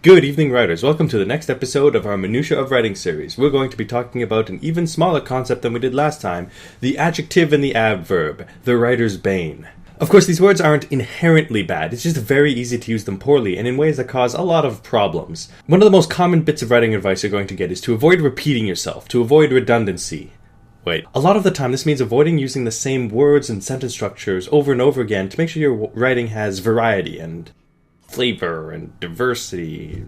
Good evening, writers. Welcome to the next episode of our Minutia of Writing series. We're going to be talking about an even smaller concept than we did last time, the adjective and the adverb, the writer's bane. Of course, these words aren't inherently bad, it's just very easy to use them poorly and in ways that cause a lot of problems. One of the most common bits of writing advice you're going to get is to avoid repeating yourself, to avoid redundancy. Wait, a lot of the time this means avoiding using the same words and sentence structures over and over again to make sure your writing has variety and flavor and diversity,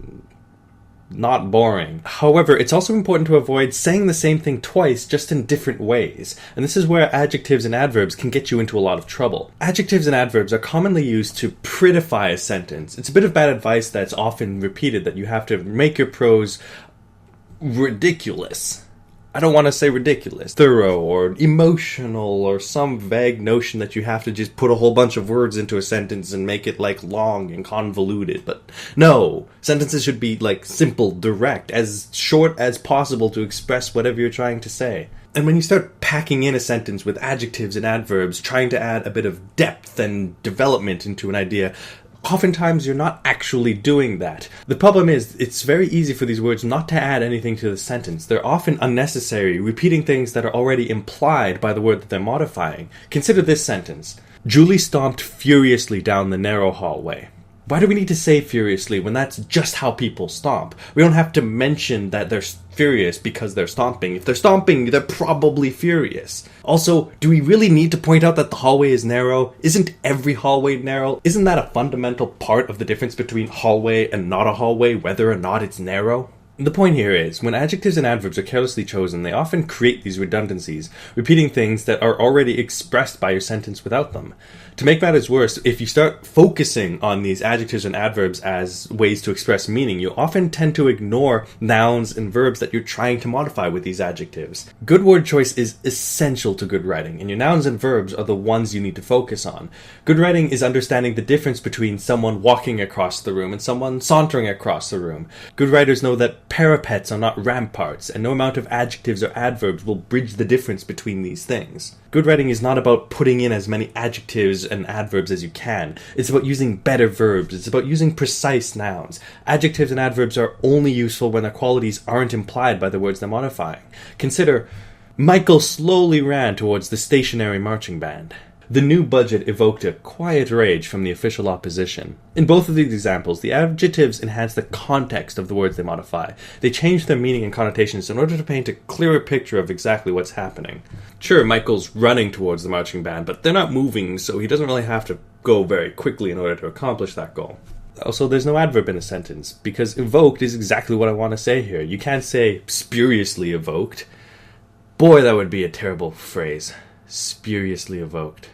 not boring. However, it's also important to avoid saying the same thing twice, just in different ways. And this is where adjectives and adverbs can get you into a lot of trouble. Adjectives and adverbs are commonly used to prettify a sentence. It's a bit of bad advice that's often repeated, that you have to make your prose ridiculous. I don't want to say ridiculous, thorough, or emotional, or some vague notion that you have to just put a whole bunch of words into a sentence and make it, long and convoluted. But no, sentences should be, simple, direct, as short as possible to express whatever you're trying to say. And when you start packing in a sentence with adjectives and adverbs, trying to add a bit of depth and development into an idea, oftentimes you're not actually doing that. The problem is, it's very easy for these words not to add anything to the sentence. They're often unnecessary, repeating things that are already implied by the word that they're modifying. Consider this sentence. Julie stomped furiously down the narrow hallway. Why do we need to say furiously when that's just how people stomp? We don't have to mention that they're furious because they're stomping. If they're stomping, they're probably furious. Also, do we really need to point out that the hallway is narrow? Isn't every hallway narrow? Isn't that a fundamental part of the difference between hallway and not a hallway, whether or not it's narrow? The point here is, when adjectives and adverbs are carelessly chosen, they often create these redundancies, repeating things that are already expressed by your sentence without them. To make matters worse, if you start focusing on these adjectives and adverbs as ways to express meaning, you often tend to ignore nouns and verbs that you're trying to modify with these adjectives. Good word choice is essential to good writing, and your nouns and verbs are the ones you need to focus on. Good writing is understanding the difference between someone walking across the room and someone sauntering across the room. Good writers know that parapets are not ramparts, and no amount of adjectives or adverbs will bridge the difference between these things. Good writing is not about putting in as many adjectives and adverbs as you can. It's about using better verbs. It's about using precise nouns. Adjectives and adverbs are only useful when their qualities aren't implied by the words they're modifying. Consider, Michael slowly ran towards the stationary marching band. The new budget evoked a quiet rage from the official opposition. In both of these examples, the adjectives enhance the context of the words they modify. They change their meaning and connotations in order to paint a clearer picture of exactly what's happening. Sure, Michael's running towards the marching band, but they're not moving, so he doesn't really have to go very quickly in order to accomplish that goal. Also, there's no adverb in a sentence, because evoked is exactly what I want to say here. You can't say spuriously evoked. Boy, that would be a terrible phrase. Spuriously evoked.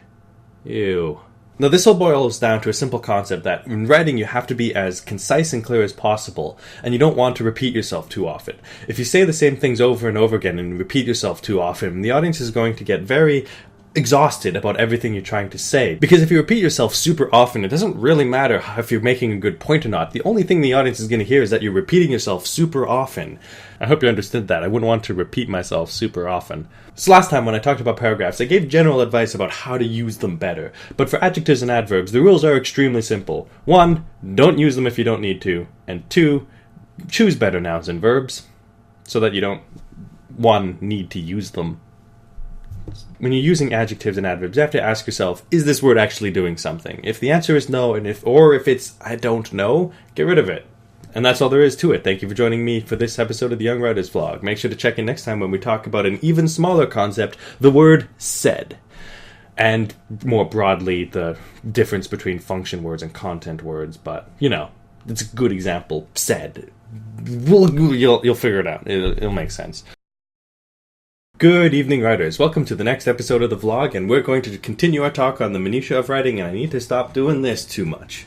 Ew. Now, this all boils down to a simple concept that in writing you have to be as concise and clear as possible, and you don't want to repeat yourself too often. If you say the same things over and over again and repeat yourself too often, the audience is going to get very exhausted about everything you're trying to say. Because if you repeat yourself super often, it doesn't really matter if you're making a good point or not. The only thing the audience is going to hear is that you're repeating yourself super often. I hope you understood that. I wouldn't want to repeat myself super often. So last time when I talked about paragraphs, I gave general advice about how to use them better. But for adjectives and adverbs, the rules are extremely simple. 1, don't use them if you don't need to. And 2, choose better nouns and verbs so that you don't, 1, need to use them. When you're using adjectives and adverbs, you have to ask yourself, is this word actually doing something? If the answer is no, or if it's I don't know, get rid of it. And that's all there is to it. Thank you for joining me for this episode of the Young Writers Vlog. Make sure to check in next time when we talk about an even smaller concept, the word said. And more broadly, the difference between function words and content words. But, it's a good example. Said. You'll figure it out. It'll make sense. Good evening, writers. Welcome to the next episode of the vlog, and we're going to continue our talk on the minutia of writing, and I need to stop doing this too much.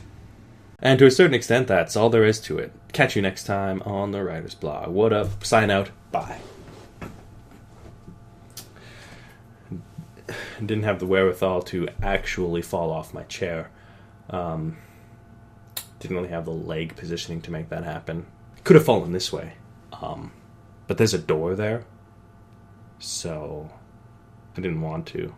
And to a certain extent, that's all there is to it. Catch you next time on the Writer's Blog. What up? Sign out. Bye. Didn't have the wherewithal to actually fall off my chair. Didn't really have the leg positioning to make that happen. Could have fallen this way. But there's a door there. So I didn't want to.